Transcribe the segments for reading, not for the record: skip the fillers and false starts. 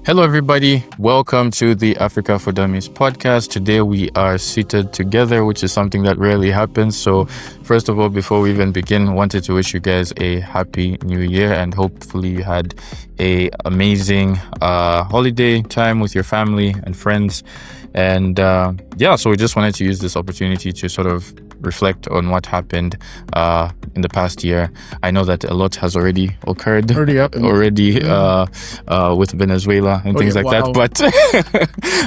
Hello, everybody. Welcome to the Africa for Dummies podcast. Today we are seated together, which is something that rarely happens. So, first of all, before we even begin, wanted to wish you guys a happy new year and hopefully you had a amazing holiday time with your family and friends. And so we just wanted to use this opportunity to sort of reflect on what happened in the past year. I know that a lot has already occurred with Venezuela and things like that, but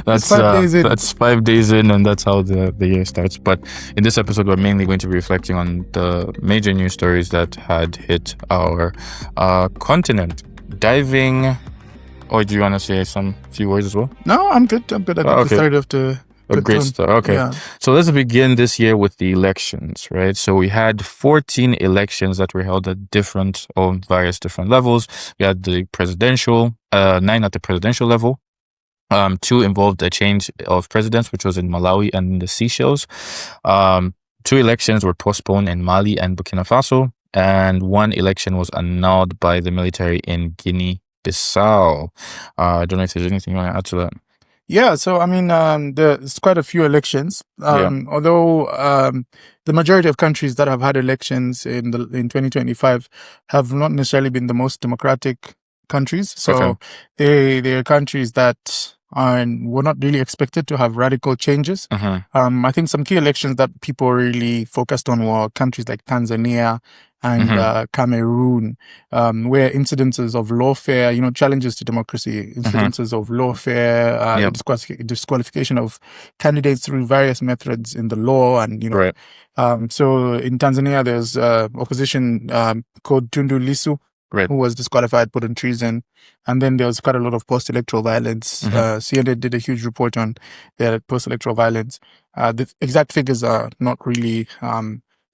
that's 5 days in, and that's how the year starts. But in this episode, we're mainly going to be reflecting on the major news stories that had hit our continent. Diving, or do you want to say some few words as well? No, I'm good. I think the start of the great start. Okay. Yeah. So let's begin this year with the elections, right? So we had 14 elections that were held at various different levels. We had the presidential, 9 at the presidential level. 2 involved a change of presidents, which was in Malawi and the Seychelles. 2 elections were postponed in Mali and Burkina Faso, and 1 election was annulled by the military in Guinea-Bissau. I don't know if there's anything you want to add to that. Yeah, so I mean, there's quite a few elections. Although the majority of countries that have had elections in 2025 have not necessarily been the most democratic countries. So they are countries that were not really expected to have radical changes. I think some key elections that people really focused on were countries like Tanzania and Cameroon, where incidences of lawfare, challenges to democracy, incidences of lawfare, disqualification of candidates through various methods in the law, and so in Tanzania there's opposition called Tundu Lissu, who was disqualified, put on treason, and then there was quite a lot of post-electoral violence. CNN did a huge report on the post-electoral violence. The exact figures are not really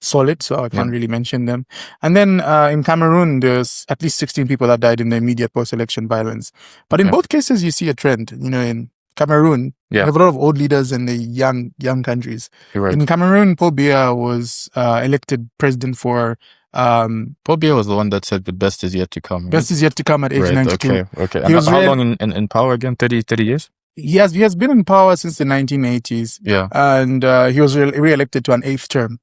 solid, so I can't really mention them. And then in Cameroon, there's at least 16 people that died in the immediate post-election violence. But in both cases, you see a trend. In Cameroon, you have a lot of old leaders in the young countries. Right. In Cameroon, Paul Biya was elected president for... Paul Biya was the one that said the best is yet to come. Right? Best is yet to come at age 92. Okay. And how long in power again? 30 years? He has been in power since the 1980s. Yeah. And he was re-elected to an 8th term.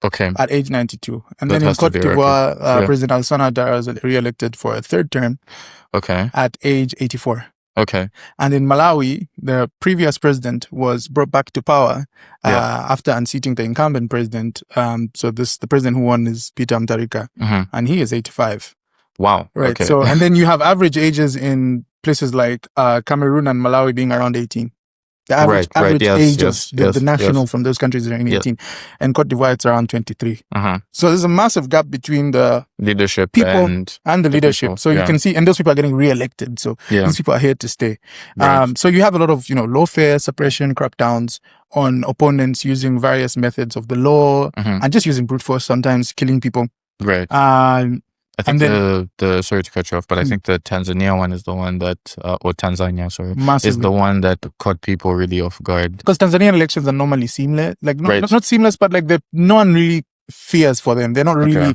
Okay. At age 92. And then in Cote d'Ivoire, President Alassane Ouattara was re-elected for a 3rd term. Okay. At age 84. Okay. And in Malawi, the previous president was brought back to power after unseating the incumbent president. So the president who won is Peter Mutharika, and he is 85. Wow. Right. Okay. So, and then you have average ages in places like Cameroon and Malawi being around 18. The average age of the national from those countries is around 18. And Cote d'Ivoire, it's around 23. So there's a massive gap between the leadership people and the leadership. People. So you can see, and those people are getting re-elected. So these people are here to stay. Right. So you have a lot of, lawfare, suppression, crackdowns on opponents using various methods of the law and just using brute force, sometimes killing people. Right. I think sorry to cut you off, but I think the Tanzania one is the one that, is the one that caught people really off guard. Because Tanzanian elections are normally seamless, not seamless, but no one really fears for them. They're not really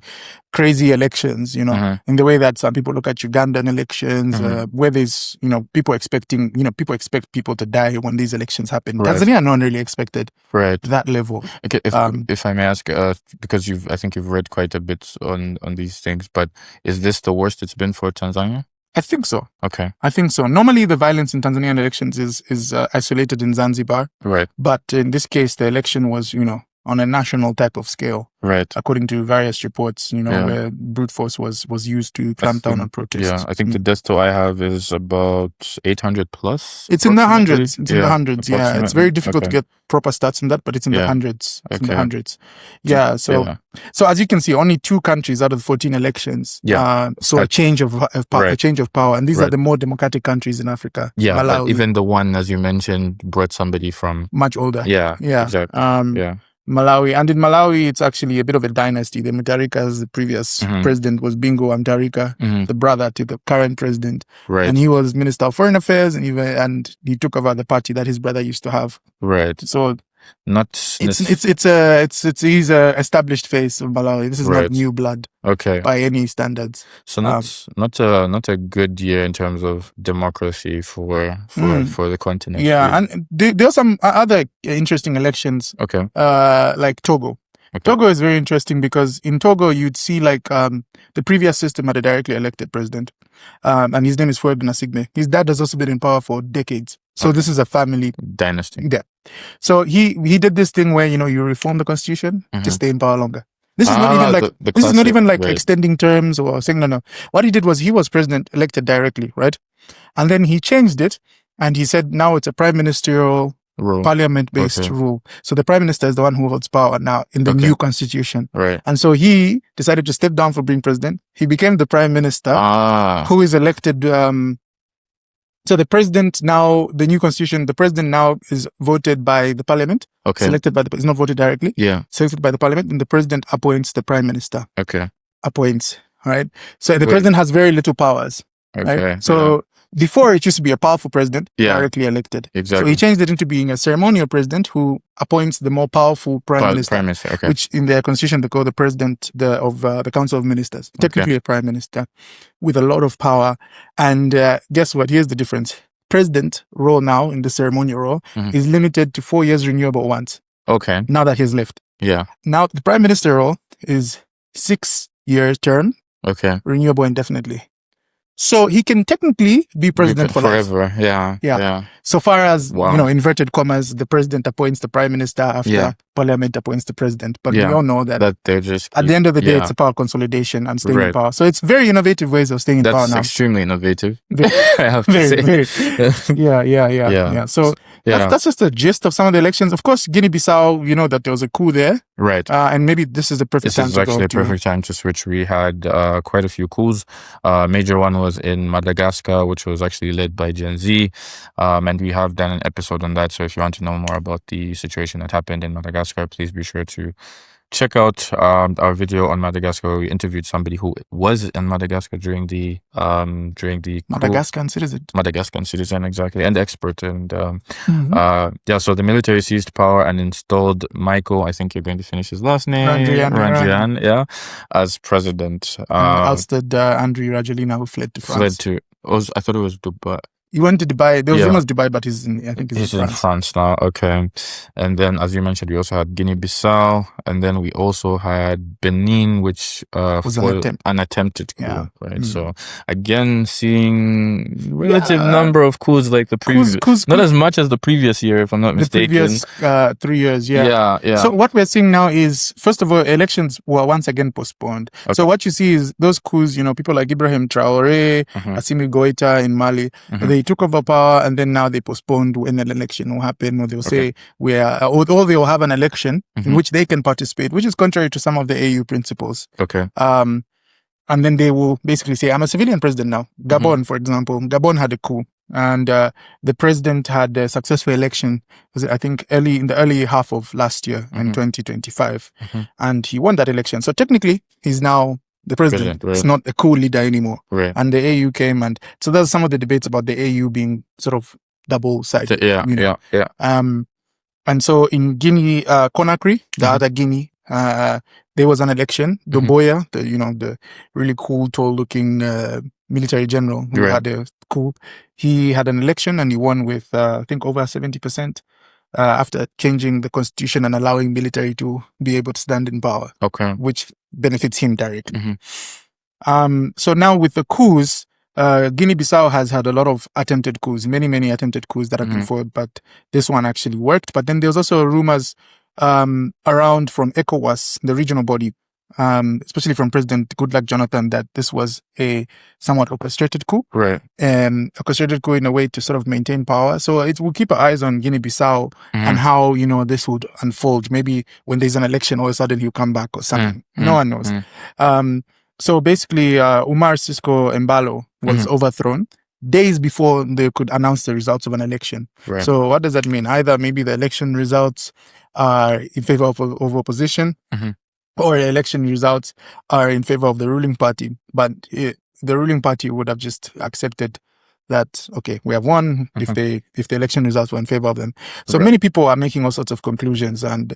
crazy elections, in the way that some people look at Ugandan elections, where there's, people expect people to die when these elections happen. Right. Tanzania, no one really expected that level. Okay, if I may ask, because I think you've read quite a bit on these things, but is this the worst it's been for Tanzania? I think so. Okay. I think so. Normally, the violence in Tanzanian elections is isolated in Zanzibar. Right. But in this case, the election was, on a national type of scale. Right. According to various reports, where brute force was used to clamp down on protests. Yeah, I think the death toll I have is about 800 plus. It's in the hundreds. It's in the hundreds, yeah. It's very difficult to get proper stats on that, but it's in the hundreds. It's in the hundreds. Yeah, so as you can see, only 2 countries out of 14 elections saw a change of power. And these are the more democratic countries in Africa. Yeah, but even the one, as you mentioned, brought somebody from... much older. Yeah, exactly. Malawi. And in Malawi, it's actually a bit of a dynasty. The Mutharika's the previous president was Bingu wa Mutharika, the brother to the current president. Right. And he was Minister of Foreign Affairs, and he took over the party that his brother used to have. Right. So He's a established face of Malawi. This is not new blood. Okay. By any standards. So not a good year in terms of democracy for the continent. Yeah, and there are some other interesting elections. Okay. Like Togo. Okay. Togo is very interesting because in Togo you'd see like the previous system had a directly elected president, and his name is Faure Gnassingbe. His dad has also been in power for decades. So this is a family dynasty. Yeah. So he did this thing where you reform the constitution to stay in power longer. This is not even like this is not even like extending terms or saying no. What he did was he was president elected directly, right? And then he changed it and he said now it's a prime ministerial parliament-based rule. So the prime minister is the one who holds power now in the new constitution. Right. And so he decided to step down from being president. He became the prime minister who is elected. So the president now, the new constitution, the president now is voted by the parliament. Okay. Selected by it's not voted directly. Yeah. Selected by the parliament, and the president appoints the prime minister. Okay. Appoints, right? So the president has very little powers. Okay. Right? So before it used to be a powerful president, directly elected. Exactly. So he changed it into being a ceremonial president who appoints the more powerful prime minister. Prime minister, okay. Which in their constitution they call the president of the Council of Ministers. Technically a prime minister with a lot of power. And guess what? Here's the difference. President role now in the ceremonial role is limited to 4 years renewable once. Okay. Now that he's left. Yeah. Now the prime minister role is 6-year term. Okay. Renewable indefinitely. So he can technically be president for forever. Life. Yeah. So far as, inverted commas, the president appoints the prime minister after parliament appoints the president. But we all know that they're just at the end of the day, it's a power consolidation and staying in power. So it's very innovative ways of staying in power now. That's extremely innovative. I have to say. Yeah. So that's just the gist of some of the elections. Of course, Guinea-Bissau, you know that there was a coup there. Right. And maybe this is the perfect time to go. This is actually a perfect time to switch. We had quite a few coups. Major one was in Madagascar, which was actually led by Gen Z. And we have done an episode on that. So if you want to know more about the situation that happened in Madagascar, please be sure to check out our video on Madagascar where we interviewed somebody who was in Madagascar during the Madagascan citizen, exactly, and expert. And so the military seized power and installed Michael, I think you're going to finish his last name, Randrian, as president. Ousted Andry Rajoelina, who fled to France. I thought it was Dubai. He went to Dubai. There was rumors Dubai, but he's in France now. Okay. And then, as you mentioned, we also had Guinea-Bissau, and then we also had Benin, which was an attempted coup, right? So again, seeing relative number of coups like the previous, not as much as the previous year, if I'm not mistaken. The previous 3 years, yeah. So what we're seeing now is, first of all, elections were once again postponed. Okay. So what you see is those coups, people like Ibrahim Traoré, Assimi Goïta in Mali, they took over power and then now they postponed when an election will happen, or they'll say or they'll have an election in which they can participate, which is contrary to some of the AU principles. Okay. And then they will basically say, I'm a civilian president now. Gabon, for example, Gabon had a coup and the president had a successful election, I think in the early half of last year in 2025. And he won that election. So technically he's now the president. It's not a coup leader anymore. Right. And the AU came, and so there's some of the debates about the AU being sort of double-sided. Yeah. And so in Guinea, Conakry, the other Guinea, there was an election. Doumbouya, the really cool, tall-looking military general who had a coup. He had an election and he won with, I think, over 70%. After changing the constitution and allowing military to be able to stand in power, which benefits him directly. So now with the coups, Guinea-Bissau has had a lot of attempted coups, many attempted coups that have been forward, but this one actually worked. But then there's also rumors around from ECOWAS, the regional body, especially from President Goodluck Jonathan, that this was a somewhat orchestrated coup. Right. Orchestrated coup in a way to sort of maintain power. So we'll keep our eyes on Guinea-Bissau and how, this would unfold. Maybe when there's an election, all of a sudden he'll come back or something. No one knows. So basically, Umar Sisco Embalo was overthrown days before they could announce the results of an election. Right. So what does that mean? Either maybe the election results are in favor of opposition, or election results are in favor of the ruling party, but the ruling party would have just accepted that, okay, we have won if Mm-hmm. if the election results were in favor of them. So many people are making all sorts of conclusions and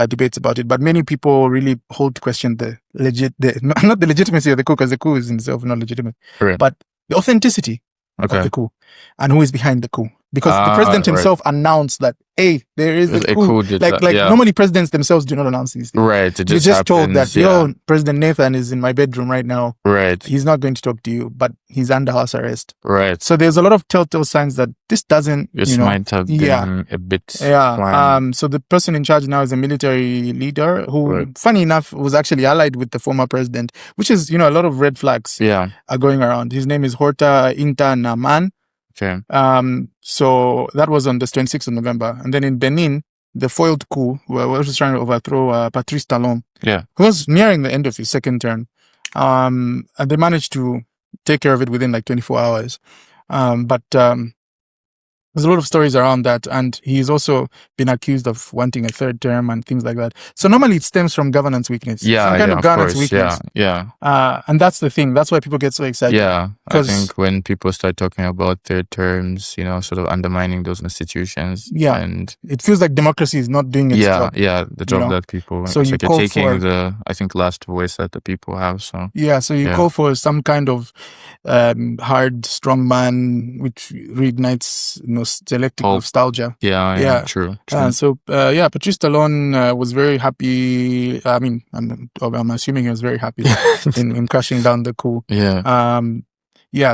debates about it, but many people really hold to question not the legitimacy of the coup, because the coup is in itself not legitimate, but the authenticity of the coup and who is behind the coup. Because the president himself announced that, hey, there is a coup. Normally presidents themselves do not announce these things. Right. You're just told that, President Nathan is in my bedroom right now. Right. He's not going to talk to you, but he's under house arrest. Right. So there's a lot of telltale signs that this doesn't, might have been a bit. Yeah. So the person in charge now is a military leader who, funny enough, was actually allied with the former president, which is, a lot of red flags are going around. His name is Horta Inta Naman. Okay. So that was on the 26th of November. And then in Benin, the foiled coup, where we was trying to overthrow Patrice Talon, who was nearing the end of his second term. And they managed to take care of it within like 24 hours. But there's a lot of stories around that. And he's also been accused of wanting a third term and things like that. So normally it stems from governance weakness. Some kind of governance weakness. Yeah. And that's the thing. That's why people get so excited. Yeah. I think when people start talking about third terms, sort of undermining those institutions. Yeah. And it feels like democracy is not doing its job. Yeah. The job that people. So you're taking the, I think, last voice that the people have. So so you call for some kind of hard, strong man, which reignites, selective nostalgia. Yeah. True. So Patrice Talon was very happy. I mean, I'm assuming he was very happy in crashing down the coup.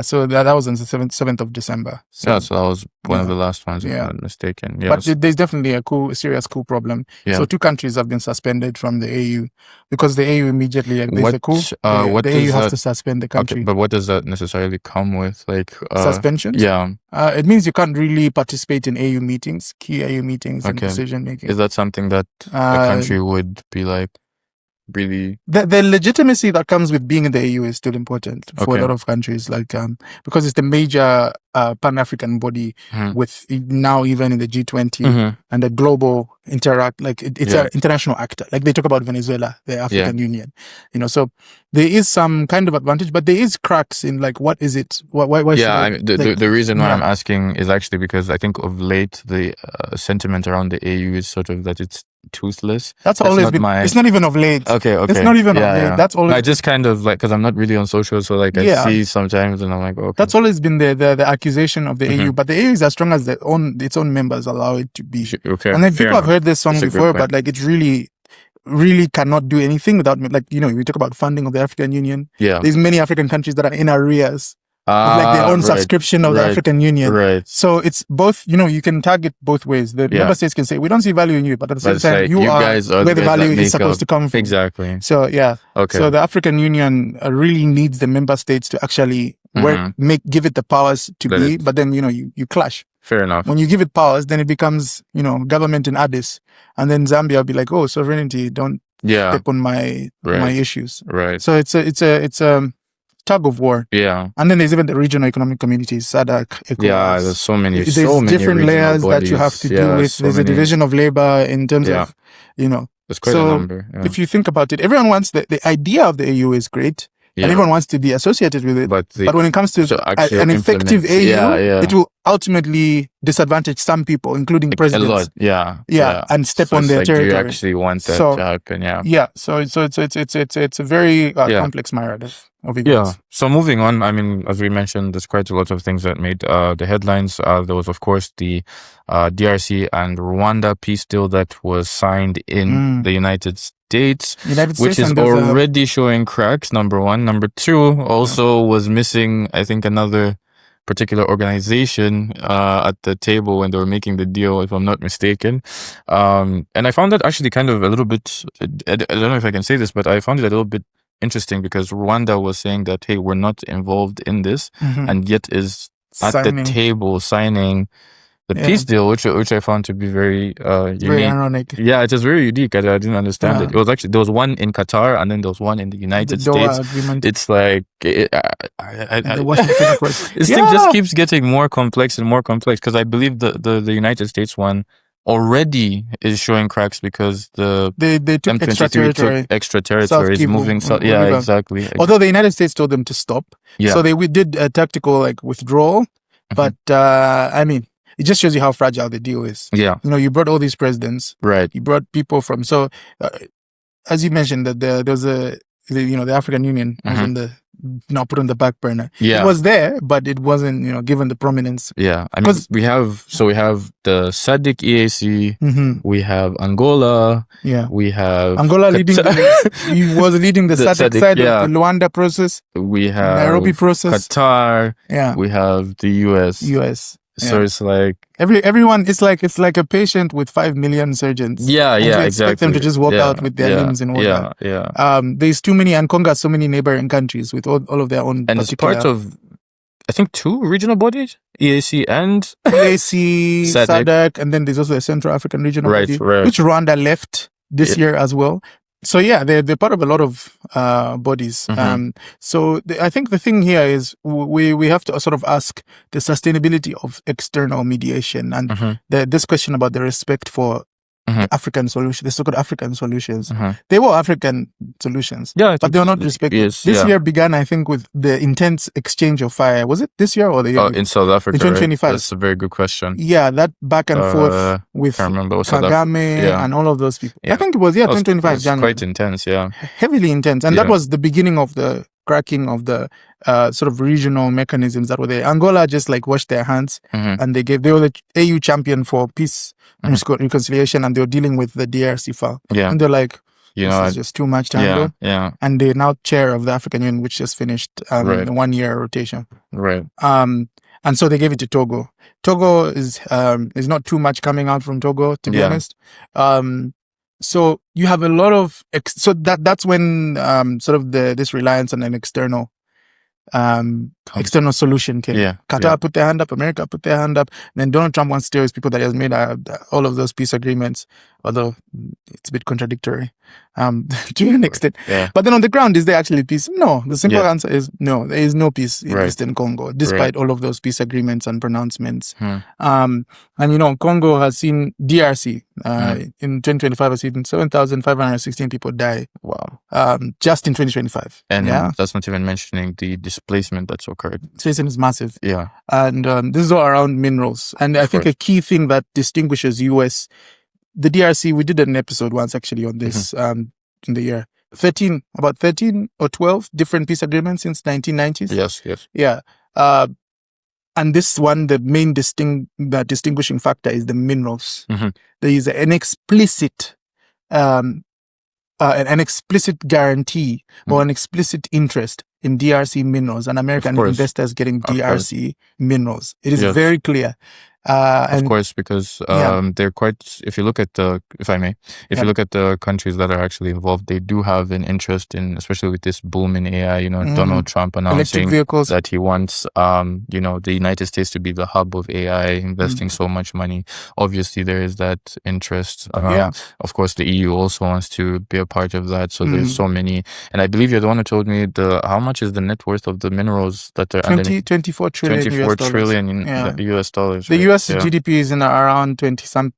So that was on the 7th of December. So that was one of the last ones, if I'm not mistaken. But there's definitely a serious coup problem. So 2 countries have been suspended from the AU because the AU immediately, there's a coup, the AU has to suspend the country. Okay, but what does that necessarily come with? Like suspension? Yeah. It means you can't really participate in AU meetings, key AU meetings and decision making. Is that something that a country would be like, really? The legitimacy that comes with being in the AU is still important for a lot of countries, because it's the major Pan-African body with now even in the G20 and the global it's an international actor. Like they talk about Venezuela, the African Union, so there is some kind of advantage, but there is cracks in what is it? Why the reason why I'm asking is actually because I think of late the sentiment around the AU is sort of that it's toothless. That's always been. It's not even of late. Okay. It's not even of late. That's always. I just kind of because I'm not really on social, so I see sometimes, and I'm like, okay. That's always been the accusation of the AU, but the AU is as strong as its own members allow it to be. Okay. And then people have heard this song before, but it really cannot do anything without we talk about funding of the African Union. There's many African countries that are in arrears. With their own subscription of the African Union. Right. So it's both, you can target both ways. The member states can say, we don't see value in you, but at the same time, you guys are where the value is supposed to come from. Exactly. So, Okay. So the African Union really needs the member states to actually give it the powers to be, but then, you clash. Fair enough. When you give it powers, then it becomes, government in Addis. And then Zambia will be like, oh, sovereignty, don't step on my issues. Right. So it's a tug of war. Yeah. And then there's even the regional economic communities, SADC, ECOWAS. Yeah, there's so many different layers that you have to deal with. There's a division of labor in terms of, There's quite a number. Yeah. If you think about it, everyone wants the idea of the AU is great. And everyone wants to be associated with it. But when it comes to an effective AU, it will ultimately disadvantage some people, including presidents. A lot. And step on their territory. Do you actually want that to happen? Yeah. So it's a very complex myriad of events. Yeah. So moving on, I mean, as we mentioned, there's quite a lot of things that made the headlines. There was, of course, the DRC and Rwanda peace deal that was signed in the United States, which is already showing cracks, number one. Number two, also was missing, I think, another particular organization at the table when they were making the deal, if I'm not mistaken. And I found that actually kind of a little bit, I don't know if I can say this, but I found it a little bit interesting because Rwanda was saying that, hey, we're not involved in this, and yet is at the table signing the peace deal, which I found to be very unique. Very ironic. Yeah, it is very unique. I didn't understand it. It was actually, there was one in Qatar and then there was one in the United States. Agreement. It's like this thing just keeps getting more complex and more complex because I believe the United States one already is showing cracks because they took extra territory is moving south. Yeah, exactly. Although the United States told them to stop, so we did a tactical withdrawal. But, I mean, it just shows you how fragile the deal is. Yeah. You know, you brought all these presidents. Right. You brought people from, so, as you mentioned, that there was the African Union was on the, put on the back burner. Yeah. It was there, but it wasn't, given the prominence. Yeah. I mean, we have the SADC EAC, we have Angola, we have Angola he was leading the SADC side of the Rwanda process. We have Nairobi process. Qatar. Yeah. We have the US. So it's like everyone. It's like a patient with 5 million surgeons. Yeah, and you expect exactly. them to just walk out with their limbs and all that. Yeah. There's too many, and Congo has so many neighboring countries with all of their own. And it's part of, I think, 2 regional bodies, EAC and EAC, SADC, and then there's also a Central African regional body, which Rwanda left this year as well. So yeah, they're part of a lot of bodies. So I think the thing here is we have to sort of ask the sustainability of external mediation and this question about the respect for African solutions, the so-called African solutions. They were African solutions, but they were not respected. Yes, this year began, I think, with the intense exchange of fire. Was it this year or the year? In South Africa, in 2025. Right? That's a very good question. Yeah, that back and forth with Kagame and all of those people. I think it was 2025 January. Quite intense, heavily intense, and that was the beginning of the cracking of the sort of regional mechanisms that were there. Angola just like washed their hands and they were the AU champion for peace and reconciliation, and they were dealing with the DRC file. And they're like, this is just too much to handle. And they're now chair of the African Union, which just finished the 1-year rotation. Right. And so they gave it to Togo. Togo is not too much coming out from Togo, to be honest. So you have a lot of so that's when sort of this reliance on an external solution came. Qatar put their hand up, America put their hand up, and then Donald Trump wants to tell his people that he has made all of those peace agreements, although it's a bit contradictory to an extent. But then on the ground, is there actually peace? No. The simple answer is no. There is no peace in Eastern Congo, despite all of those peace agreements and pronouncements. And Congo has seen DRC in 2025 has seen 7,516 people die. Wow. Just in 2025. And that's not even mentioning the displacement that's occurred. Displacement is massive. Yeah. And this is all around minerals. And I think a key thing that distinguishes US, the DRC, we did an episode once actually on this in the year. About 13 or 12 different peace agreements since 1990s. Yes. Yeah. And this one, the main distinguishing factor is the minerals. There is an explicit guarantee or an explicit interest in DRC minerals and American investors getting DRC minerals. It is very clear. Of course, because they're quite, if you look at you look at the countries that are actually involved, they do have an interest in, especially with this boom in AI, Donald Trump announcing that he wants, the United States to be the hub of AI, investing so much money. Obviously, there is that interest. Of course, the EU also wants to be a part of that. So there's so many. And I believe you're the one who told me how much is the net worth of the minerals that are 24 trillion 24 trillion in US dollars. The US GDP is in around 25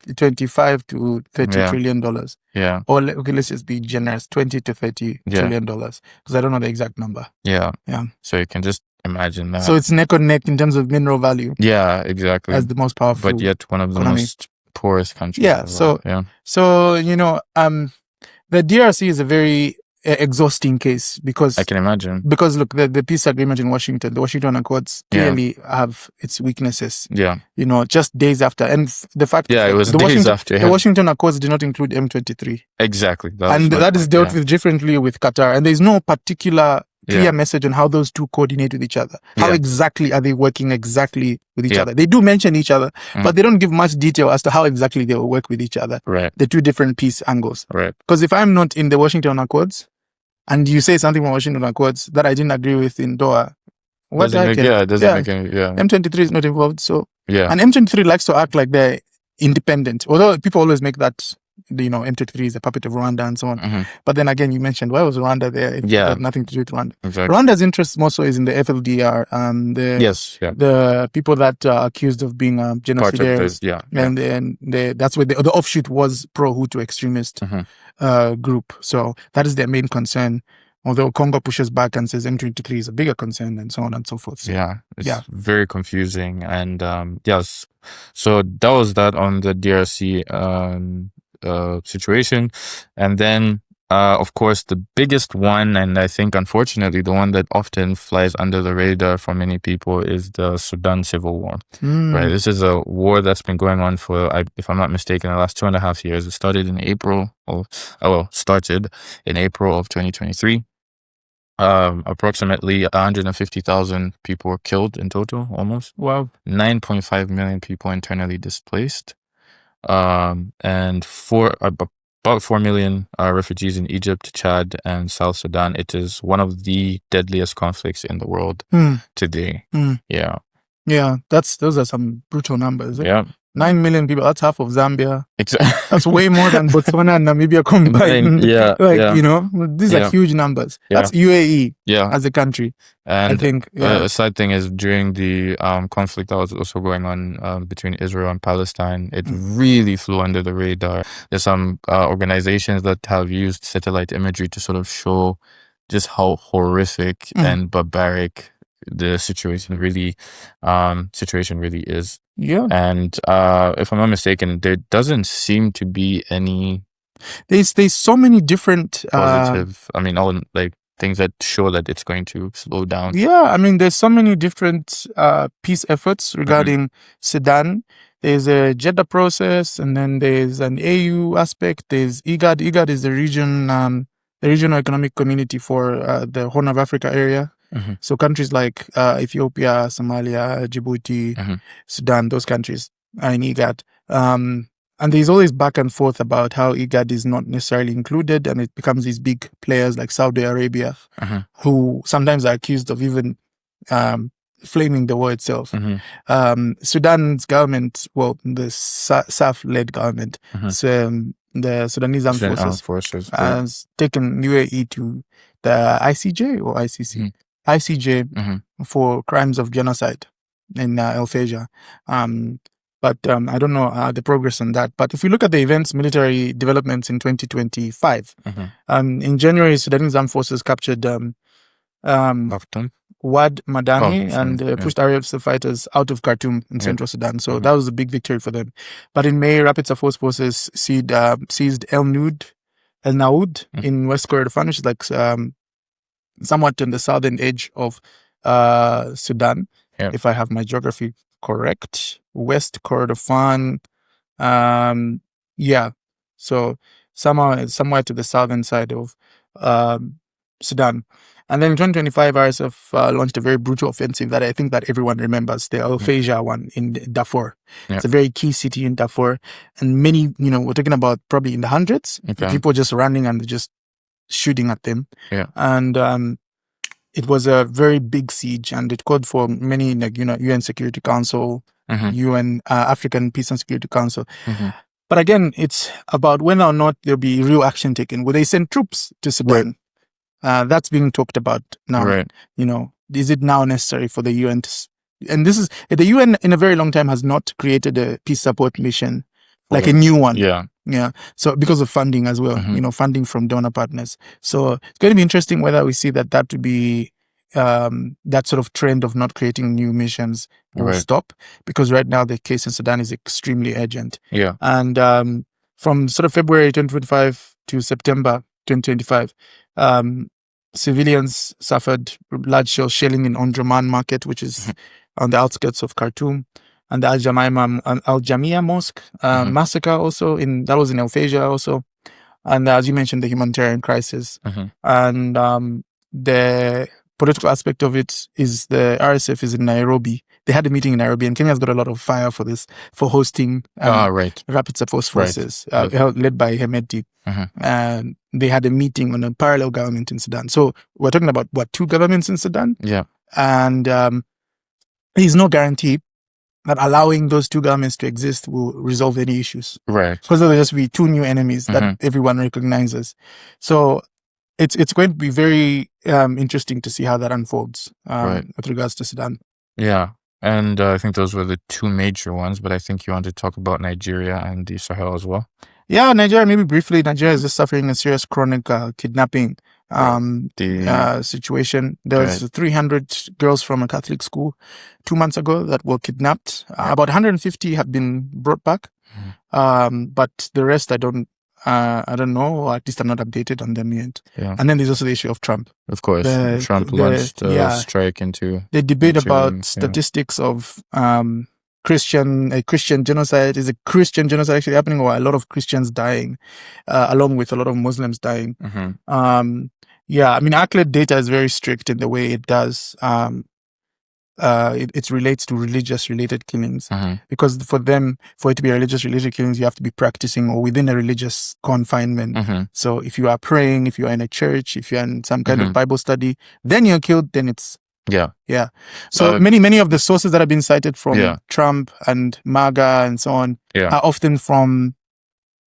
to 30 trillion dollars. Yeah. Or let's just be generous, 20 to 30 trillion dollars, because I don't know the exact number. Yeah. Yeah. So you can just imagine that. So it's neck and neck in terms of mineral value. Yeah, exactly. As the most powerful. But yet one of the most poorest countries. Yeah. So the DRC is a very exhausting case because I can imagine. Because look, the peace agreement in Washington, the Washington Accords clearly have its weaknesses. Yeah. Just days after, and the fact it was days after. The Washington Accords did not include M23. Exactly. That is dealt with differently with Qatar, and there is no particular clear message on how those two coordinate with each other. How exactly are they working exactly with each other? They do mention each other, but they don't give much detail as to how exactly they will work with each other. Right. The two different peace angles. Right. Because if I'm not in the Washington Accords, and you say something from Washington Accords that I didn't agree with in Doha, M23 is not involved, so and M23 likes to act like they're independent. Although people always make that M23 is a puppet of Rwanda and so on. But then again, you mentioned why was Rwanda there? It had nothing to do with Rwanda. Exactly. Rwanda's interest more so is in the FLDR, the people that are accused of being genocidaires. And that's where the offshoot was pro-Hutu extremist group. So that is their main concern. although Congo pushes back and says M23 is a bigger concern, and so on and so forth. So, it's very confusing. And yes, so that was that on the DRC situation. And then of course, the biggest one, and I think unfortunately the one that often flies under the radar for many people, is the Sudan Civil War. Right, this is a war that's been going on for, if I'm not mistaken, the last 2.5 years. It started in April of 2023. Approximately 150,000 people were killed in total, almost. Wow. 9.5 million people internally displaced. And about 4 million refugees in Egypt, Chad, and South Sudan. It is one of the deadliest conflicts in the world today. Yeah. Yeah, those are some brutal numbers. Yeah. 9 million people, that's half of Zambia. Exactly. That's way more than Botswana and Namibia combined. These are huge numbers. That's UAE as a country. And I think a sad thing is, during the conflict that was also going on between Israel and Palestine, it really flew under the radar. There's some organizations that have used satellite imagery to sort of show just how horrific and barbaric the situation really is. Yeah. And if I'm not mistaken, there doesn't seem to be any there's so many different positive all things that show that it's going to slow down. Yeah, there's so many different peace efforts regarding Sudan. There's a Jeddah process, and then there's an AU aspect. There's IGAD. IGAD is the regional economic community for the Horn of Africa area. So countries like Ethiopia, Somalia, Djibouti, Sudan, those countries are in IGAD. And there's always back and forth about how IGAD is not necessarily included, and it becomes these big players like Saudi Arabia, who sometimes are accused of even flaming the war itself. Sudan's government, well, the SAF-led government, the Sudanese Armed Forces, has taken UAE to the ICJ or ICC. ICJ for crimes of genocide in El Fasher. But I don't know the progress on that. But if we look at the military developments in 2025, in January, Sudanese Armed Forces captured Wad Madani and pushed RSF fighters out of Khartoum in central Sudan. So that was a big victory for them. But in May, Rapid Support Forces seized El Naud in West Kordofan, which is like somewhat on the southern edge of Sudan, if I have my geography correct. West Kordofan, so somewhere to the southern side of Sudan. And then in 2025, RSF launched a very brutal offensive that I think that everyone remembers, the El Fasher one in Darfur. It's a very key city in Darfur, and many, we're talking about probably in the hundreds, people just running and just shooting at them. And it was a very big siege, and it called for many, UN Security Council, UN African Peace and Security Council. But again, it's about whether or not there'll be real action taken. Will they send troops to Sudan? That's being talked about now. Is it now necessary for the UN to... And this is... The UN in a very long time has not created a peace support mission, like a new one. Yeah. So because of funding as well, funding from donor partners. So it's going to be interesting whether we see that to be that sort of trend of not creating new missions will stop, because right now the case in Sudan is extremely urgent. And from sort of February 2025 to September 2025, civilians suffered large-scale shelling in Omdurman market, which is on the outskirts of Khartoum. And the Al Jamia Mosque massacre also that was in El Fasher also. And as you mentioned, the humanitarian crisis. And the political aspect of it is the RSF is in Nairobi. They had a meeting in Nairobi, and Kenya's got a lot of fire for this, for hosting Rapid Support Forces led by Hemedti. And they had a meeting on a parallel government in Sudan. So we're talking about, two governments in Sudan? And there's no guarantee that allowing those two governments to exist will resolve any issues. Because there'll just be two new enemies that everyone recognizes. So it's going to be very interesting to see how that unfolds with regards to Sudan. And I think those were the two major ones, but I think you want to talk about Nigeria and the Sahel as well. Nigeria, maybe briefly. Nigeria is just suffering a serious chronic kidnapping situation. There's 300 girls from a Catholic school 2 months ago that were kidnapped. About 150 have been brought back. But the rest, I don't know, or at least I'm not updated on them yet. Yeah. And then there's also the issue of Trump. Of course, Trump launched a strike into... The debate about statistics of a Christian genocide. Is a Christian genocide actually happening, or a lot of Christians dying, along with a lot of Muslims dying? I mean, ACLED data is very strict in the way it does. It relates to religious-related killings, because for it to be religious-related killings, you have to be practicing or within a religious confinement. So if you are praying, if you are in a church, if you are in some kind of Bible study, then you're killed, then it's... Yeah. So many of the sources that have been cited from Trump and MAGA and so on are often from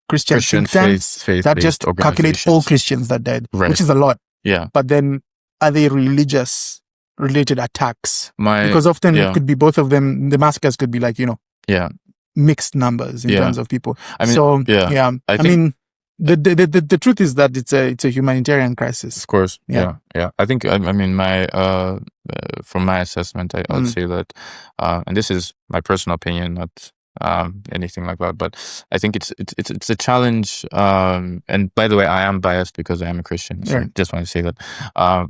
Christian think tanks that just calculate all Christians that died, which is a lot. Yeah. But then are they religious-related attacks? Because often it could be both of them. The massacres could be like, mixed numbers in terms of people. I mean, the truth is that it's a humanitarian crisis. Of course. Yeah. I think, I mean, from my assessment, I would say that, and this is my personal opinion, not anything like that, but I think it's a challenge. And by the way, I am biased because I am a Christian. So I just want to say that.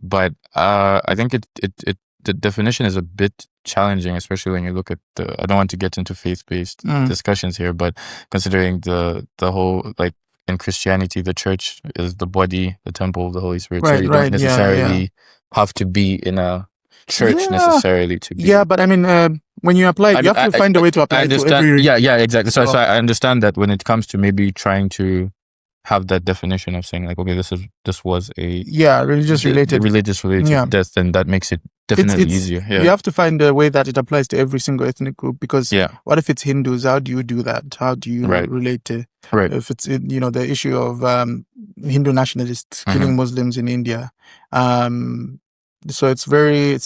But I think the definition is a bit challenging, especially when you look at I don't want to get into faith-based discussions here, but considering the whole, like, in Christianity, the church is the body, the temple of the Holy Spirit. So you don't necessarily have to be in a church necessarily to be. Yeah, but I mean, when you apply it, you have to find a way to apply it to every... Yeah, exactly. So I understand that when it comes to maybe trying to have that definition of saying, like, okay, this was a... religious-related death, then that makes it definitely easier. Yeah. You have to find a way that it applies to every single ethnic group, because what if it's Hindus? How do you do that? How do you relate to... If it's, the issue of Hindu nationalists killing Muslims in India. So it's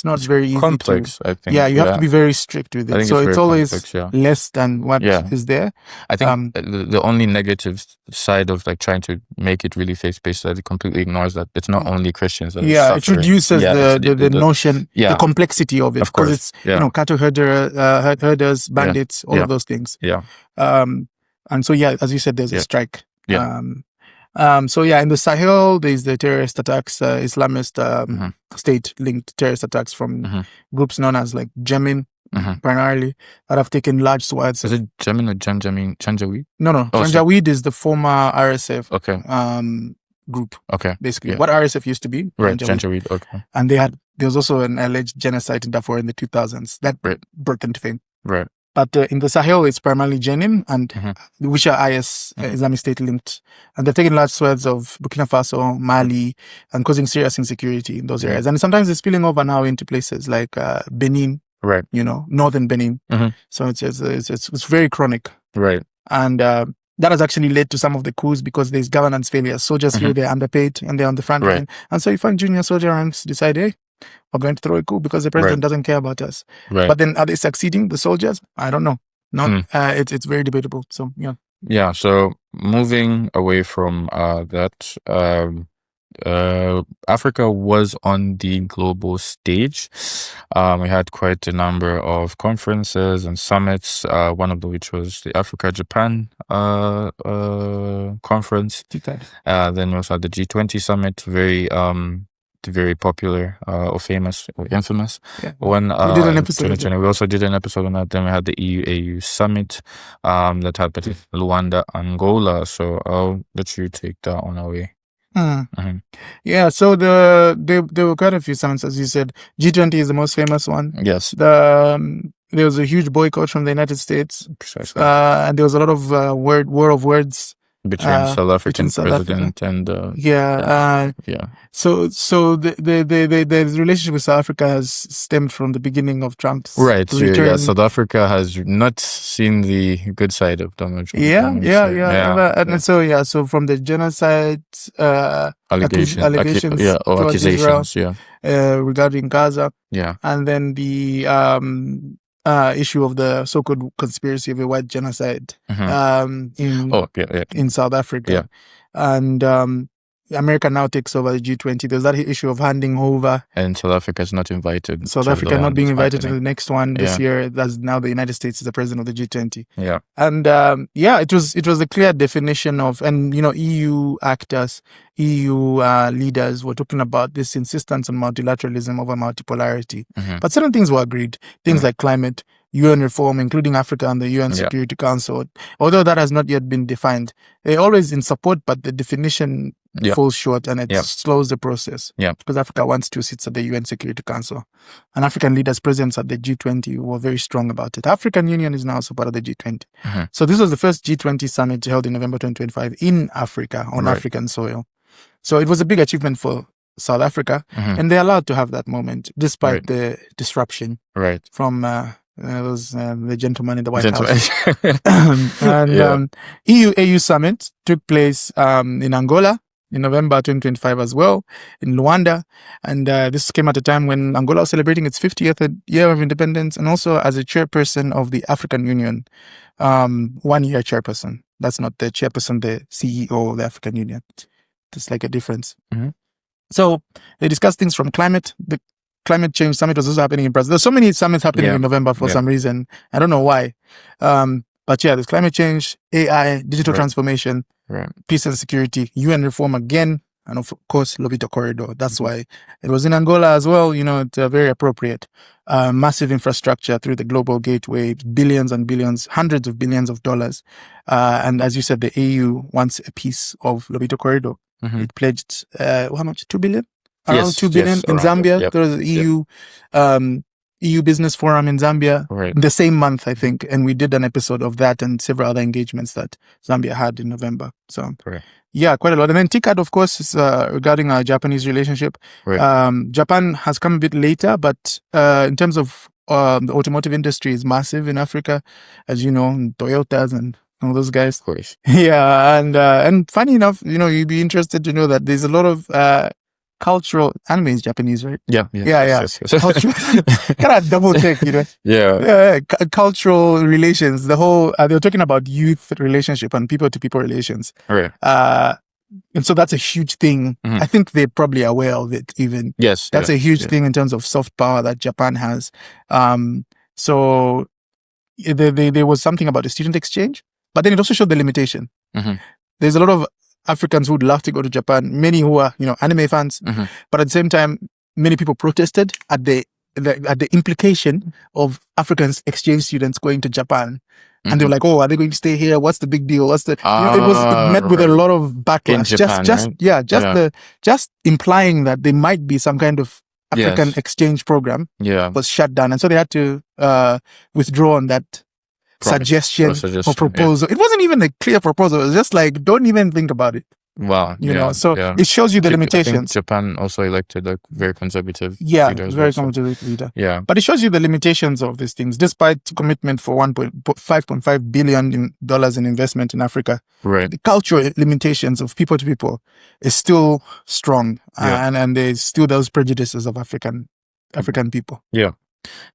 not very easy complex, I think. Yeah, you have to be very strict with it. So it's always complex, less than what is there. I think the only negative side of, like, trying to make it really faith-based, that it completely ignores that it's not only Christians that are suffering. It reduces the notion, the complexity of it. Of course. Because it's, cattle herders, bandits, all of those things. Yeah. And so, as you said, there's a strike. Yeah. So in the Sahel, there's the terrorist attacks, Islamist state-linked terrorist attacks from groups known as, like, Jemin, primarily, that have taken large swaths. Is it Jemin or Janjaweed? No. Janjaweed is the former RSF group. Okay. Basically, what RSF used to be. Right, Janjaweed. Okay. And there was also an alleged genocide in Darfur in the 2000s that brought them to fame. Right. But in the Sahel, it's primarily Jenin, and which are IS, Islamic State linked. And they're taking large swaths of Burkina Faso, Mali, and causing serious insecurity in those areas. And sometimes it's spilling over now into places like Benin, northern Benin. So it's very chronic. Right. And that has actually led to some of the coups, because there's governance failure. Soldiers feel they're underpaid and they're on the front line. And so you find junior soldier ranks decide, hey, we're going to throw a coup because the president doesn't care about us. Right. But then are they succeeding, the soldiers? I don't know. It's very debatable. So, Yeah, so moving away from that, Africa was on the global stage. We had quite a number of conferences and summits, one of which was the Africa-Japan conference. Then we also had the G20 summit, very popular or famous or infamous one. We did an episode. 2020. We also did an episode on that. Then we had the EU-AU summit that happened in Rwanda, Angola. So I'll let you take that one away. Yeah, so there were quite a few summits, as you said. G20 is the most famous one. Yes. There was a huge boycott from the United States. Precisely. And there was a lot of war of words between South African president and So the relationship with South Africa has stemmed from the beginning of Trump's return. Yeah, South Africa has not seen the good side of Donald Trump. So from the genocide accusations regarding Gaza, and then the issue of the so-called conspiracy of a white genocide in South Africa. And America now takes over the G20. There's that issue of handing over. And South Africa is not invited. South Africa not being invited to the next one this year. That's now the United States is the president of the G20. Yeah. And it was a clear definition of, and EU actors, EU leaders were talking about this insistence on multilateralism over multipolarity. But certain things were agreed. Things like climate, UN reform, including Africa and the UN Security Council. Although that has not yet been defined, they're always in support, but the definition falls short, and it slows the process. Yeah, because Africa wants 2 seats at the UN Security Council, and African leaders present at the G20 were very strong about it. African Union is now also part of the G20. So this was the first G20 summit held in November 2025 in Africa on African soil. So it was a big achievement for South Africa, and they're allowed to have that moment despite the disruption from the gentleman in the White House. And EU-AU summit took place in Angola in November 2025 as well, in Rwanda. And this came at a time when Angola was celebrating its 50th year of independence, and also as a chairperson of the African Union, 1-year chairperson. That's not the chairperson, the CEO of the African Union. There's like a difference. So they discussed things from climate. The climate change summit was also happening in Brazil. There's so many summits happening in November for some reason. I don't know why. But there's climate change, AI, digital transformation, peace and security, UN reform again, and of course, Lobito Corridor. That's why it was in Angola as well. It's very appropriate. Massive infrastructure through the global gateway, billions and billions, hundreds of billions of dollars. And as you said, the AU wants a piece of Lobito Corridor. It pledged, how much? 2 billion? Around 2 billion in Zambia. There was an EU Business Forum in Zambia the same month, I think. And we did an episode of that and several other engagements that Zambia had in November. So, quite a lot. And then TICAD, of course, is regarding our Japanese relationship. Japan has come a bit later, but in terms of the automotive industry is massive in Africa, as you know, Toyotas and all those guys. Of course. And funny enough, you'd be interested to know that there's a lot of cultural anime is Japanese, right? Yeah. Yes. Cultural, gotta double check, cultural relations. The whole they were talking about youth relationship and people to people relations. And so that's a huge thing. I think they're probably aware of it. Even that's a huge thing in terms of soft power that Japan has. So there was something about the student exchange, but then it also showed the limitation. There's a lot of Africans who would love to go to Japan, many who are, anime fans, but at the same time, many people protested at the implication of African exchange students going to Japan. And they were like, "Oh, are they going to stay here? What's the big deal? What's the?" it met with a lot of backlash. Japan, just implying that there might be some kind of African exchange program was shut down, and so they had to withdraw on that suggestion or proposal. It wasn't even a clear proposal. It was just like, don't even think about it. Wow. It shows you the limitations. I think Japan also elected a very conservative leader. Conservative leader. Yeah. But it shows you the limitations of these things, despite commitment for $5.5 billion in investment in Africa. The cultural limitations of people to people is still strong. And there's still those prejudices of African people.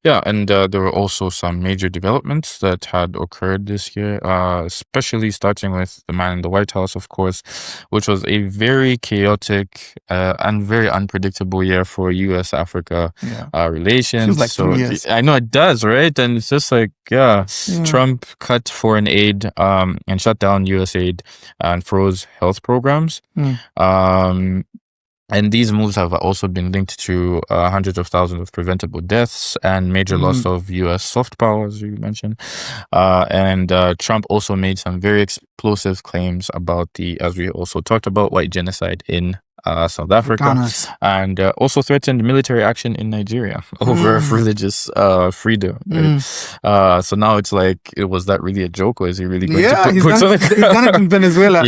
Yeah, and there were also some major developments that had occurred this year, especially starting with the man in the White House, of course, which was a very chaotic and very unpredictable year for U.S.-Africa relations. Feels like 3 years. I know it does, right? And it's just like, Trump cut foreign aid and shut down U.S. aid and froze health programs. And these moves have also been linked to hundreds of thousands of preventable deaths and major loss of U.S. soft power, as you mentioned. And Trump also made some very explosive claims about as we also talked about, white genocide in South Africa, and also threatened military action in Nigeria over religious freedom. Right? So now it's like, was that really a joke, or is he really going to he's done it in Venezuela.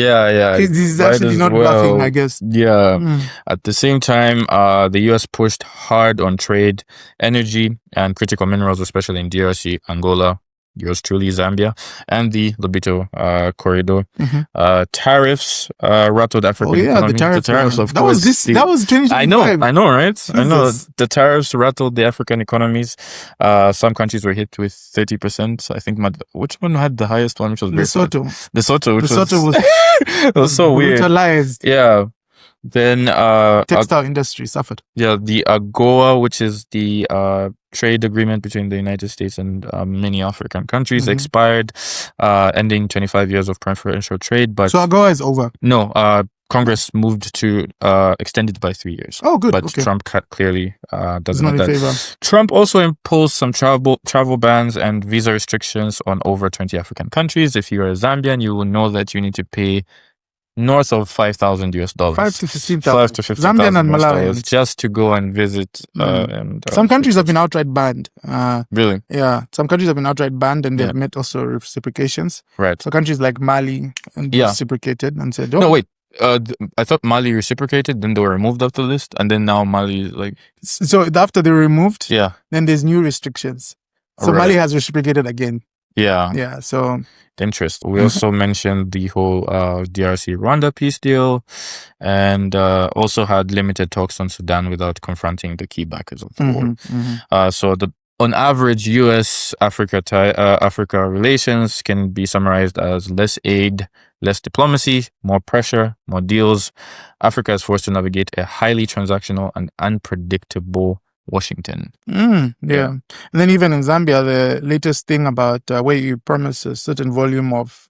He's actually not bluffing, I guess. At the same time, the U.S. pushed hard on trade, energy, and critical minerals, especially in DRC, Angola, yours truly, Zambia, and the Lobito Corridor. Tariffs rattled African economy. The tariffs, of course. That was 2025. I know, right? Jesus. I know. The tariffs rattled the African economies. Some countries were hit with 30%. I think, which one had the highest one? Which was Lesotho. Lesotho, was it was so weird. Brutalized. Yeah. Then textile industry suffered. Yeah, the AGOA, which is the trade agreement between the United States and many African countries, expired, ending 25 years of preferential trade. But so AGOA is over. No, Congress moved to extend it by 3 years. Oh, good. But okay. Trump clearly doesn't not have in favor. Trump also imposed some travel bans and visa restrictions on over 20 African countries. If you're a Zambian, you will know that you need to pay north of $5,000 US. 5 to 15,000. Zambian and Malawi just to go and visit. Some countries have been outright banned. Really? Yeah, some countries have been outright banned, and they've met also reciprocations. Right. So countries like Mali reciprocated and said, "Oh, no, wait." I thought Mali reciprocated, then they were removed off the list, and then now Mali like. So after they were removed, then there's new restrictions. So Mali has reciprocated again. Yeah. So interest. We also mentioned the whole DRC Rwanda peace deal, and also had limited talks on Sudan without confronting the key backers of the war. So on average, U.S.-Africa relations can be summarized as less aid, less diplomacy, more pressure, more deals. Africa is forced to navigate a highly transactional and unpredictable Washington. And then even in Zambia, the latest thing about where you promise a certain volume of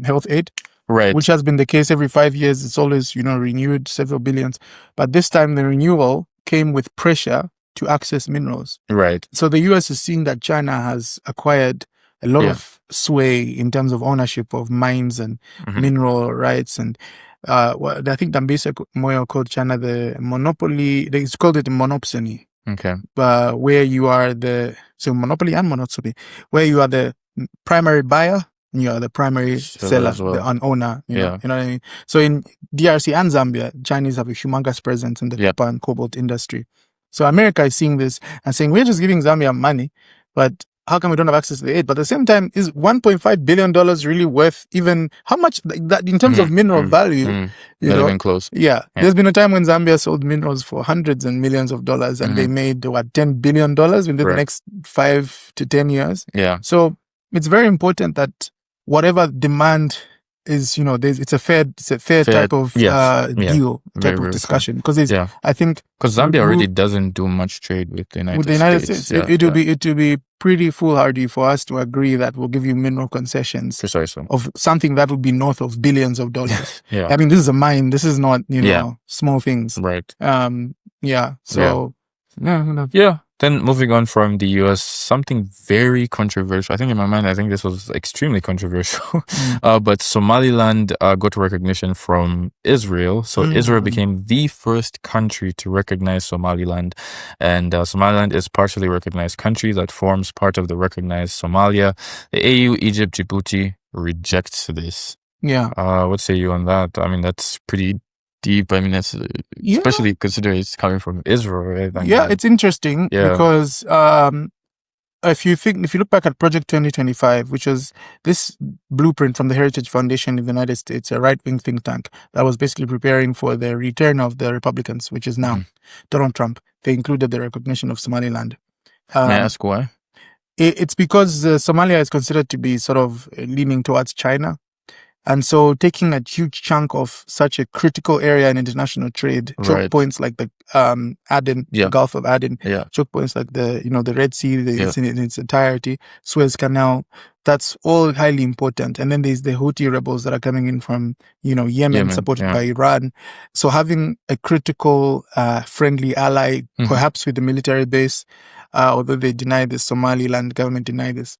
health aid, which has been the case every 5 years. It's always, renewed several billions. But this time the renewal came with pressure to access minerals. Right. So the U.S. is seeing that China has acquired a lot of sway in terms of ownership of mines and mineral rights. And I think Dambisa Moyo called China the monopoly. It's called it a monopsony. Okay. Where you are monopoly and monopsony, where you are the primary buyer and you are the primary seller, the owner. You know what I mean? So in DRC and Zambia, Chinese have a humongous presence in the copper and cobalt industry. So America is seeing this and saying, we're just giving Zambia money, but how come we don't have access to the aid? But at the same time, is $1.5 billion really worth even how much that in terms of mineral value? Not even close. Yeah. There's been a time when Zambia sold minerals for hundreds and millions of dollars, and they made $10 billion within the next 5 to 10 years. Yeah. So it's very important that whatever demand is, it's a fair type of deal, type of discussion. Because I think because Zambia already doesn't do much trade with the United States. It will be pretty foolhardy for us to agree that we'll give you mineral concessions of something that will be north of billions of dollars. I mean, this is a mine. This is not small things. Right. So Then moving on from the US, something very controversial. I think in my mind, this was extremely controversial. But Somaliland got recognition from Israel. So Israel became the first country to recognize Somaliland. And Somaliland is partially recognized country that forms part of the recognized Somalia. The AU, Egypt, Djibouti rejects this. What say you on that? I mean, that's pretty deep. I mean, that's especially considering it's coming from Israel, right? It's interesting because if you look back at Project 2025, which was this blueprint from the Heritage Foundation in the United States, a right-wing think tank that was basically preparing for the return of the Republicans, which is now Donald Trump. They included the recognition of Somaliland. May I ask why? It's because Somalia is considered to be sort of leaning towards China. And so taking a huge chunk of such a critical area in international trade, choke points like the Aden, Gulf of Aden, choke points like the Red Sea in its entirety, Suez Canal, that's all highly important. And then there's the Houthi rebels that are coming in from, Yemen supported by Iran. So having a critical, friendly ally, perhaps with a military base, although they deny this, Somaliland government deny this,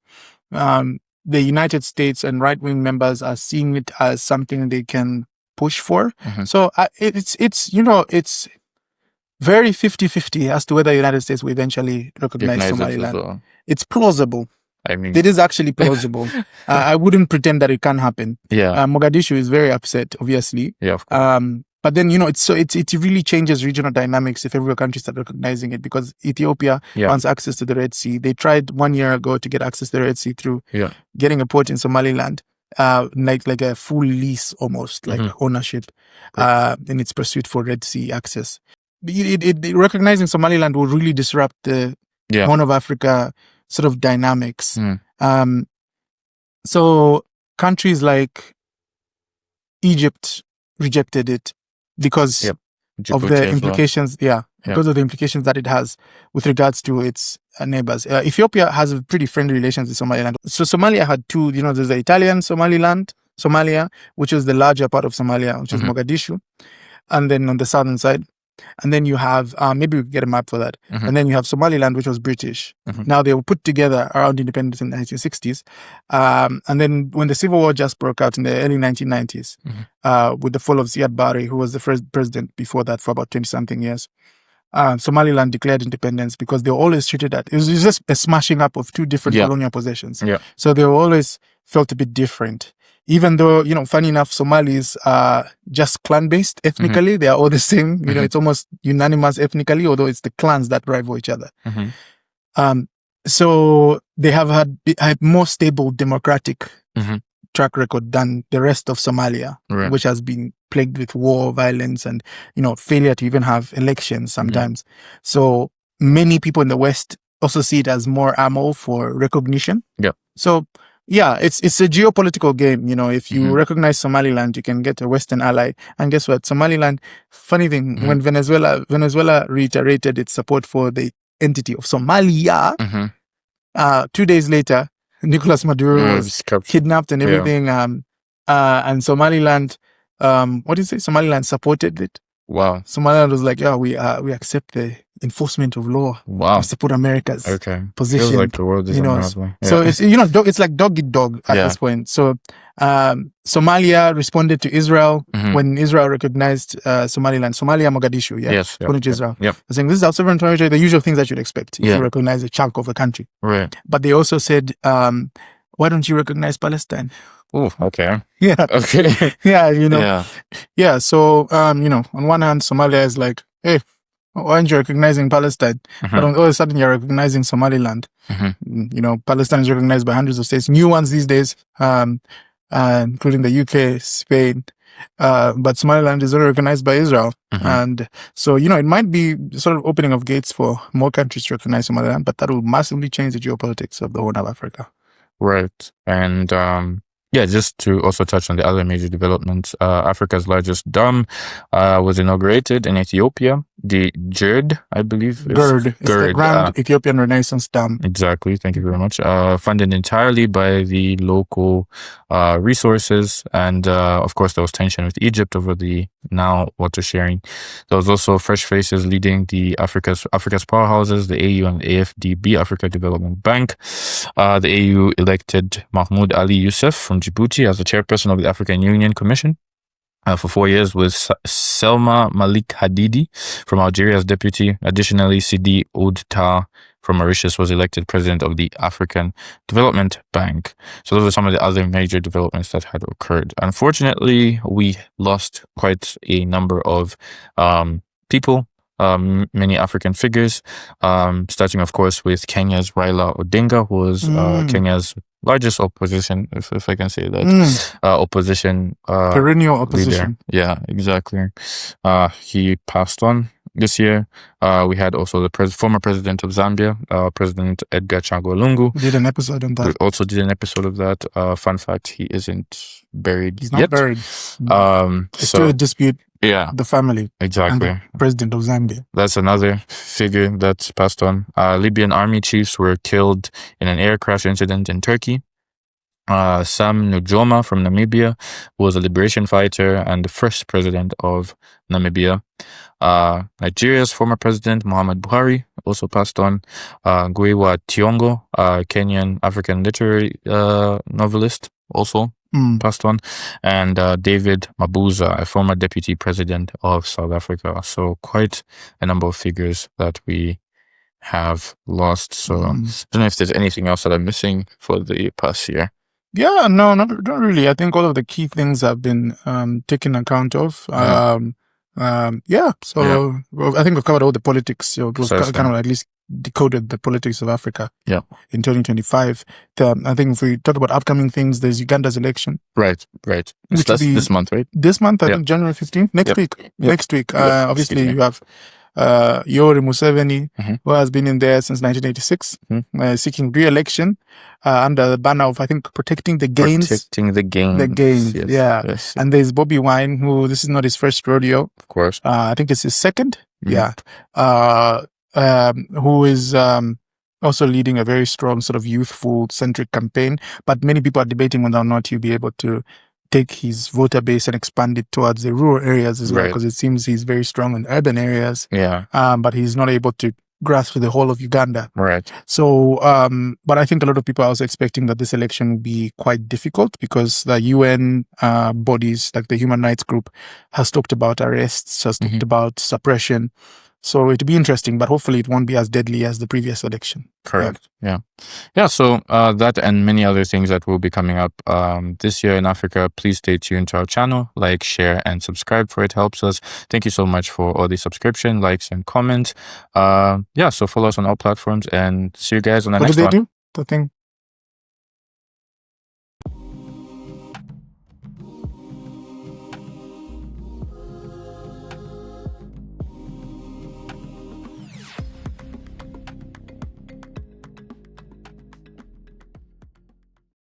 the United States and right-wing members are seeing it as something they can push for. So it's very 50-50 as to whether the United States will eventually recognize Somaliland. It's plausible. I mean, it is actually plausible. I wouldn't pretend that it can't happen. Mogadishu is very upset, obviously. Of course. But then, it really changes regional dynamics if every country starts recognizing it, because Ethiopia wants access to the Red Sea. They tried 1 year ago to get access to the Red Sea through getting a port in Somaliland, like a full lease almost, like ownership, in its pursuit for Red Sea access. Recognizing Somaliland will really disrupt the Horn of Africa sort of dynamics. So countries like Egypt rejected it because of the implications. Because of the implications that it has with regards to its neighbors. Ethiopia has a pretty friendly relations with Somaliland. So Somalia had two, there's the Italian Somalia, which is the larger part of Somalia, which is Mogadishu. And then on the southern side, and then you have, maybe we can get a map for that. And then you have Somaliland, which was British. Now they were put together around independence in the 1960s. And then when the Civil War just broke out in the early 1990s, with the fall of Ziad Barre, who was the first president before that for about 20-something years, Somaliland declared independence because they were always treated it was just a smashing up of two different colonial possessions. So they were always felt a bit different. Even though, funny enough, Somalis are just clan-based ethnically. They are all the same. It's almost unanimous ethnically, although it's the clans that rival each other. So they have had a more stable democratic track record than the rest of Somalia, which has been plagued with war, violence, and, failure to even have elections sometimes. So many people in the West also see it as more ammo for recognition. So, it's a geopolitical game. If you recognize Somaliland, you can get a Western ally. And guess what? Somaliland, funny thing, when Venezuela reiterated its support for the entity of Somalia, 2 days later, Nicolas Maduro was kidnapped and everything. And Somaliland, what do you say? Somaliland supported it. Wow. Somaliland was like, we accept the enforcement of law. Wow. We support America's position. Feels like the world is unraveling. So it's, it's like dog eat dog at this point. So, Somalia responded to Israel when Israel recognized, Somaliland, Somalia, Mogadishu. Responded to Israel. Saying this is our sovereign territory, the usual things that you'd expect if you recognize a chunk of a country. But they also said, why don't you recognize Palestine? Oh, okay. Okay. So, on one hand, Somalia is like, hey, why aren't you recognizing Palestine? But all of a sudden, you're recognizing Somaliland. Palestine is recognized by hundreds of states, new ones these days, including the UK, Spain. But Somaliland is already recognized by Israel. And so, it might be sort of opening of gates for more countries to recognize Somaliland, but that will massively change the geopolitics of the Horn of Africa. Right. And, just to also touch on the other major developments, Africa's largest dam was inaugurated in Ethiopia. The GERD, I believe. GERD. It's the Grand Ethiopian Renaissance Dam. Exactly. Thank you very much. Funded entirely by the local resources. And, of course, there was tension with Egypt over the now water sharing. There was also fresh faces leading the Africa's powerhouses, the AU and the AFDB, Africa Development Bank. The AU elected Mahmoud Ali Youssef from Djibouti as the chairperson of the African Union Commission for 4 years, with Selma Malik Hadidi from Algeria as deputy. Additionally, Sidi Ould Tah from Mauritius was elected president of the African Development Bank. So those are some of the other major developments that had occurred. Unfortunately, we lost quite a number of people, many African figures, starting, of course, with Kenya's Raila Odinga, who was Kenya's largest opposition, if I can say that, opposition. Perennial opposition. Leader. Yeah, exactly. He passed on this year. We had also the former president of Zambia, President Edgar Chagwa Lungu. We did an episode on that. We also did an episode of that. Fun fact, he isn't buried He's yet. not buried. It's still a dispute. The family. Exactly. And the president of Zambia. That's another figure that's passed on. Libyan army chiefs were killed in an air crash incident in Turkey. Sam Nujoma from Namibia was a liberation fighter and the first president of Namibia. Nigeria's former president, Muhammad Buhari, also passed on. Nguewa Thiong'o, Kenyan African literary novelist, also passed on. And David Mabuza, a former deputy president of South Africa. So quite a number of figures that we have lost. So I don't know if there's anything else that I'm missing for the past year. Yeah, no, not really. I think all of the key things have been taken account of. Well, I think we've covered all the politics. We've kind of at least decoded the politics of Africa in 2025. I think if we talk about upcoming things, there's Uganda's election. Right. That's this month, right? This month, I think January 15th. Next week. Obviously, you have Yoweri Museveni, who has been in there since 1986, seeking re-election under the banner of, I think, protecting the gains. Protecting the gains. The gains, yes, yeah. Yes. And there's Bobby Wine, who this is not his first rodeo. Of course. I think it's his second. Yeah. Who is also leading a very strong sort of youthful-centric campaign. But many people are debating whether or not he'll be able to take his voter base and expand it towards the rural areas as well, because it seems he's very strong in urban areas. Yeah. But he's not able to grasp the whole of Uganda. Right. So, but I think a lot of people are also expecting that this election will be quite difficult because the UN bodies, like the Human Rights Group, has talked about arrests, has talked about suppression. So it'll be interesting, but hopefully it won't be as deadly as the previous election. Correct. Yeah. So that and many other things that will be coming up this year in Africa, please stay tuned to our channel, like, share, and subscribe, for it helps us. Thank you so much for all the subscription, likes, and comments. So follow us on all platforms, and see you guys on the next one. What did they do? The thing.